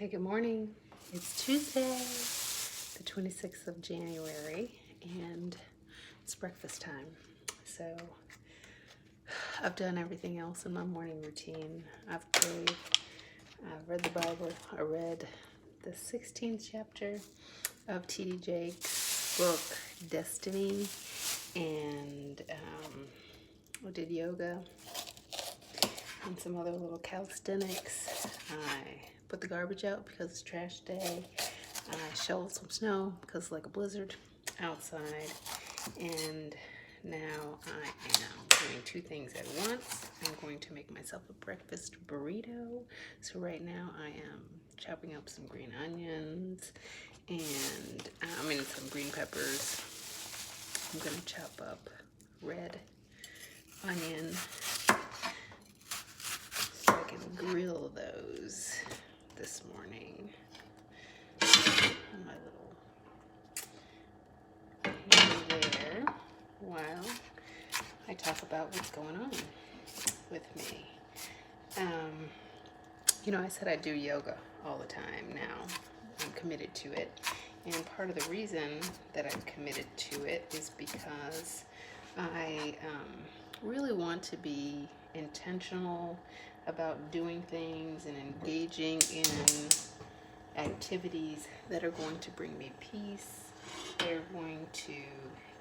Hey, good morning. It's Tuesday, the 26th of January, and it's breakfast time. So I've done everything else in my morning routine. I've prayed, I've read the Bible, I read the 16th chapter of T.D. Jakes' book, Destiny, and I did yoga and some other little calisthenics. I put the garbage out because it's trash day. I shoveled some snow because it's like a blizzard outside. And now I am doing two things at once. I'm going to make myself a breakfast burrito. So right now I am chopping up some green onions and some green peppers. I'm going to chop up red onion so I can grill those this morning on my little pan there while I talk about what's going on with me. I said I do yoga all the time now. I'm committed to it. And part of the reason that I'm committed to it is because I really want to be intentional about doing things and engaging in activities that are going to bring me peace. They're going to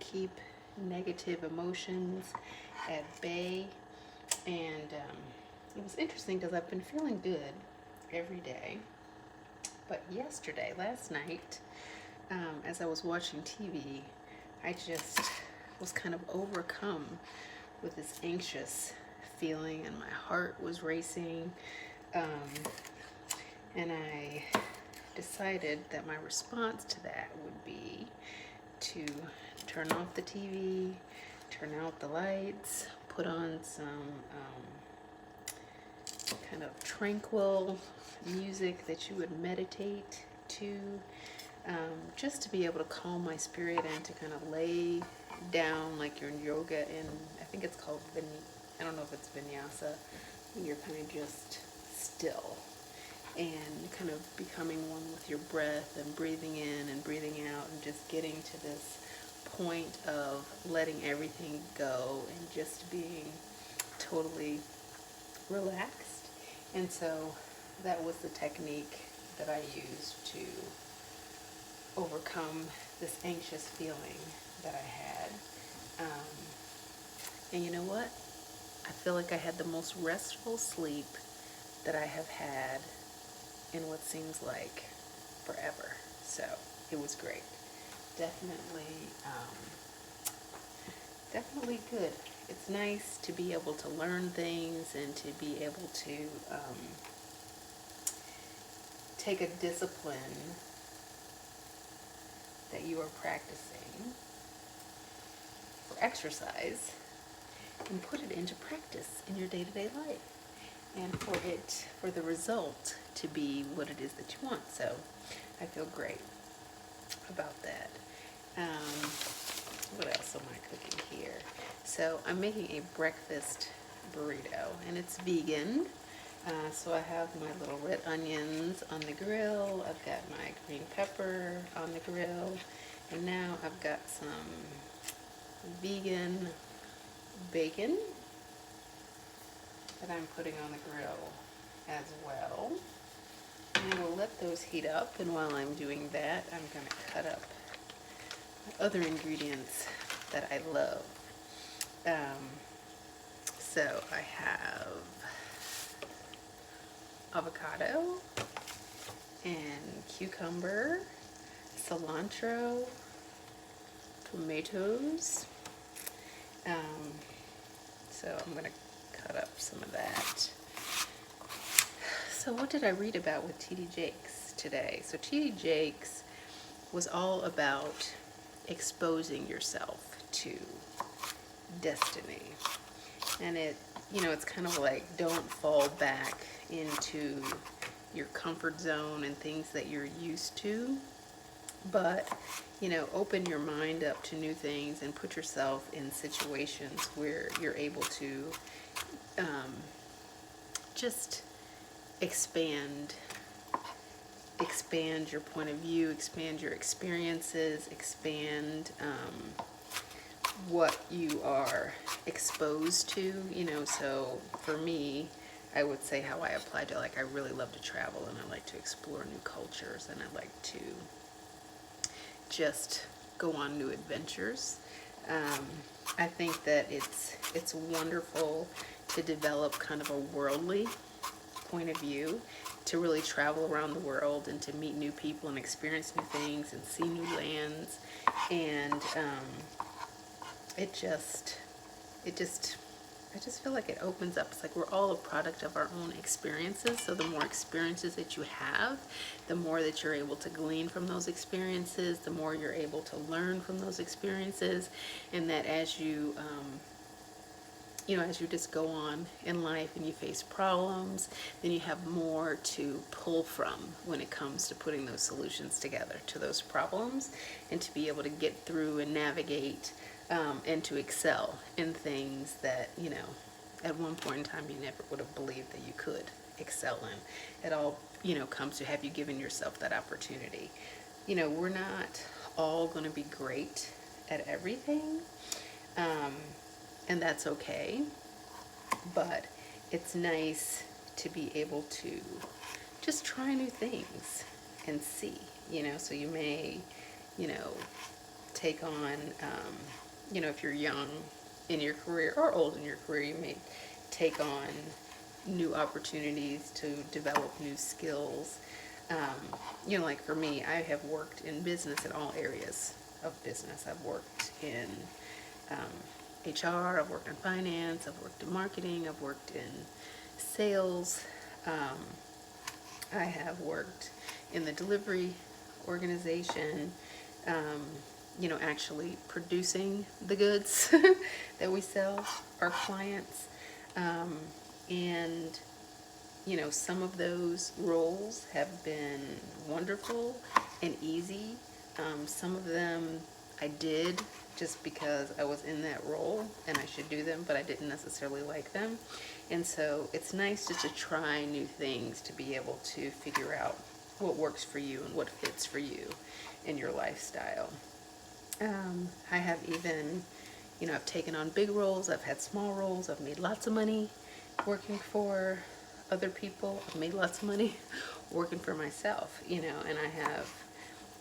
keep negative emotions at bay. And it was interesting because I've been feeling good every day. But last night, as I was watching TV, I just was kind of overcome with this anxious feeling, and my heart was racing. And I decided that my response to that would be to turn off the TV, turn out the lights, put on some kind of tranquil music that you would meditate to, just to be able to calm my spirit and to kind of lay down like you're in yoga. And I think it's called I don't know if it's vinyasa. You're kind of just still and kind of becoming one with your breath and breathing in and breathing out and just getting to this point of letting everything go and just being totally relaxed. And so that was the technique that I used to overcome this anxious feeling that I had. And you know what? I feel like I had the most restful sleep that I have had in what seems like forever. So it was great. Definitely good. It's nice to be able to learn things and to be able to take a discipline that you are practicing for exercise and put it into practice in your day-to-day life, and for the result to be what it is that you want. So I feel great about that. What else am I cooking here? So I'm making a breakfast burrito, and it's vegan. So I have my little red onions on the grill. I've got my green pepper on the grill, and now I've got some vegan bacon that I'm putting on the grill as well. And I will let those heat up, and while I'm doing that, I'm going to cut up other ingredients that I love. So I have avocado and cucumber, cilantro, tomatoes. So I'm going to cut up some of that. So what did I read about with T.D. Jakes today? So T.D. Jakes was all about exposing yourself to destiny. And it's kind of like, don't fall back into your comfort zone and things that you're used to, but open your mind up to new things and put yourself in situations where you're able to just expand expand your point of view, expand your experiences, expand what you are exposed to, so for me, I would say how I apply to, like, I really love to travel and I like to explore new cultures and I like to just go on new adventures. I think that it's wonderful to develop kind of a worldly point of view, to really travel around the world and to meet new people and experience new things and see new lands. And it just I just feel like it opens up. It's like we're all a product of our own experiences. So the more experiences that you have, the more that you're able to glean from those experiences, the more you're able to learn from those experiences. And that as you, as you just go on in life and you face problems, then you have more to pull from when it comes to putting those solutions together to those problems, and to be able to get through and navigate and to excel in things that, at one point in time you never would have believed that you could excel in. It all, comes to, have you given yourself that opportunity? We're not all going to be great at everything, and that's okay, but it's nice to be able to just try new things and see, so you may, take on, if you're young in your career or old in your career, you may take on new opportunities to develop new skills. Like for me, I have worked in business in all areas of business. I've worked in HR, I've worked in finance, I've worked in marketing, I've worked in sales. I have worked in the delivery organization, actually producing the goods that we sell our clients. And, some of those roles have been wonderful and easy. Some of them I did just because I was in that role and I should do them, but I didn't necessarily like them. And so it's nice just to try new things, to be able to figure out what works for you and what fits for you in your lifestyle. I have even, I've taken on big roles, I've had small roles, I've made lots of money working for other people, I've made lots of money working for myself, and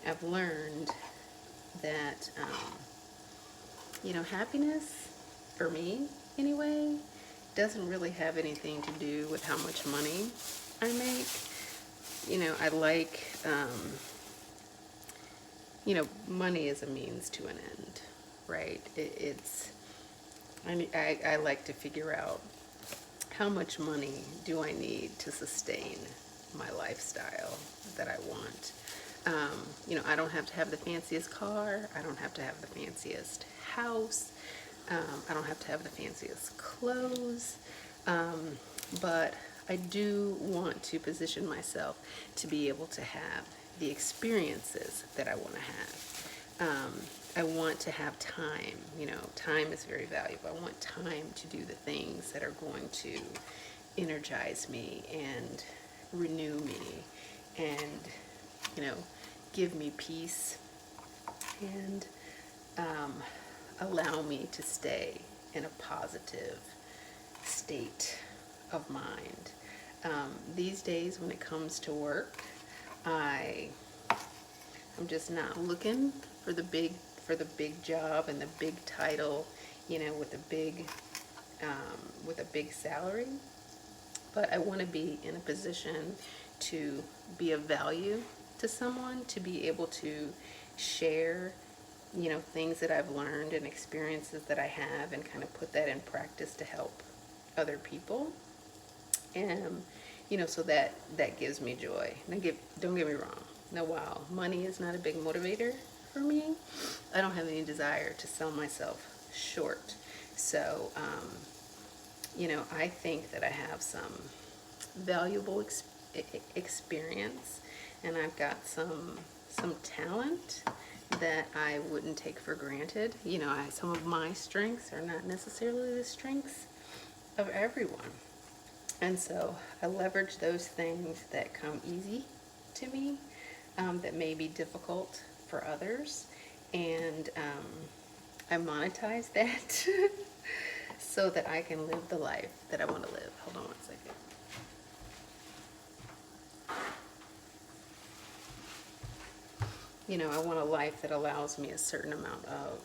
I've learned that, happiness, for me anyway, doesn't really have anything to do with how much money I make. I like, money is a means to an end, right? I like to figure out how much money do I need to sustain my lifestyle that I want. I don't have to have the fanciest car. I don't have to have the fanciest house. I don't have to have the fanciest clothes. But I do want to position myself to be able to have the experiences that I want to have. I want to have time. Time is very valuable. I want time to do the things that are going to energize me and renew me and, give me peace and allow me to stay in a positive state of mind. These days when it comes to work, I'm just not looking for the big job and the big title, with a big salary. But I want to be in a position to be of value to someone, to be able to share, things that I've learned and experiences that I have, and kind of put that in practice to help other people. And, so that gives me joy. Now, don't get me wrong. Now, while money is not a big motivator for me, I don't have any desire to sell myself short. So, I think that I have some valuable experience, and I've got some talent that I wouldn't take for granted. Some of my strengths are not necessarily the strengths of everyone. And so I leverage those things that come easy to me that may be difficult for others. And I monetize that so that I can live the life that I want to live. Hold on one second. You know, I want a life that allows me a certain amount of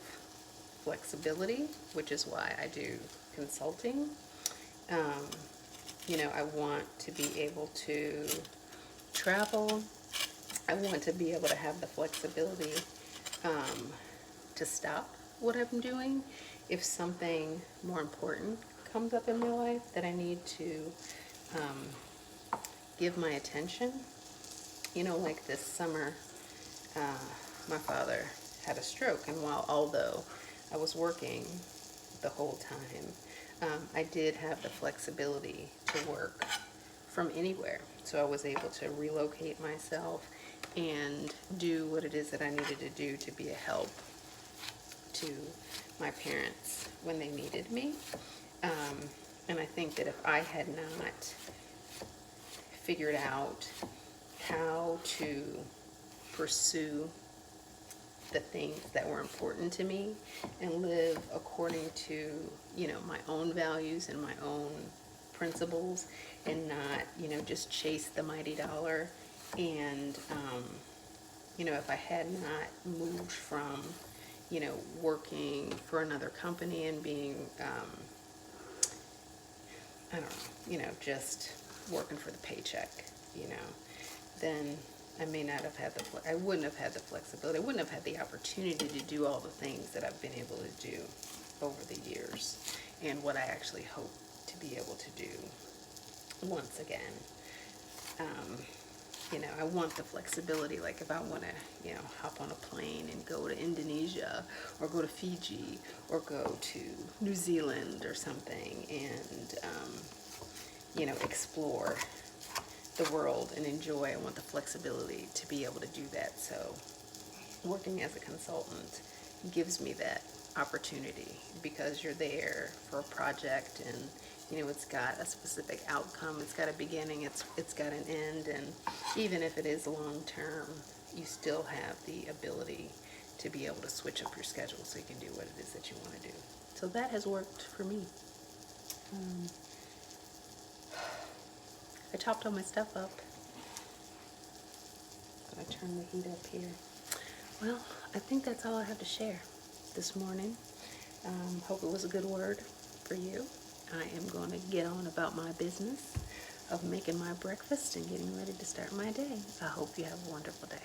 flexibility, which is why I do consulting. You know, I want to be able to travel. I want to be able to have the flexibility to stop what I'm doing if something more important comes up in my life that I need to give my attention. You know, like this summer, my father had a stroke, and although I was working the whole time, I did have the flexibility to work from anywhere. So I was able to relocate myself and do what it is that I needed to do to be a help to my parents when they needed me. And I think that if I had not figured out how to pursue the things that were important to me and live according to, you know, my own values and my own principles, and not, you know, just chase the mighty dollar. And, you know, if I had not moved from, you know, working for another company and being, I don't know, you know, just working for the paycheck, you know, then I may not have had I wouldn't have had the flexibility. I wouldn't have had the opportunity to do all the things that I've been able to do over the years, and what I actually hope to be able to do once again. You know, I want the flexibility, like if I want to, you know, hop on a plane and go to Indonesia or go to Fiji or go to New Zealand or something, and, you know, explore the world and enjoy. I want the flexibility to be able to do that. So working as a consultant gives me that opportunity, because you're there for a project, and you know, it's got a specific outcome, it's got a beginning, it's got an end, and even if it is long term, you still have the ability to be able to switch up your schedule so you can do what it is that you want to do. So that has worked for me. I chopped all my stuff up. I'm gonna turn the heat up here. Well, I think that's all I have to share this morning. Hope it was a good word for you. I am going to get on about my business of making my breakfast and getting ready to start my day. I hope you have a wonderful day.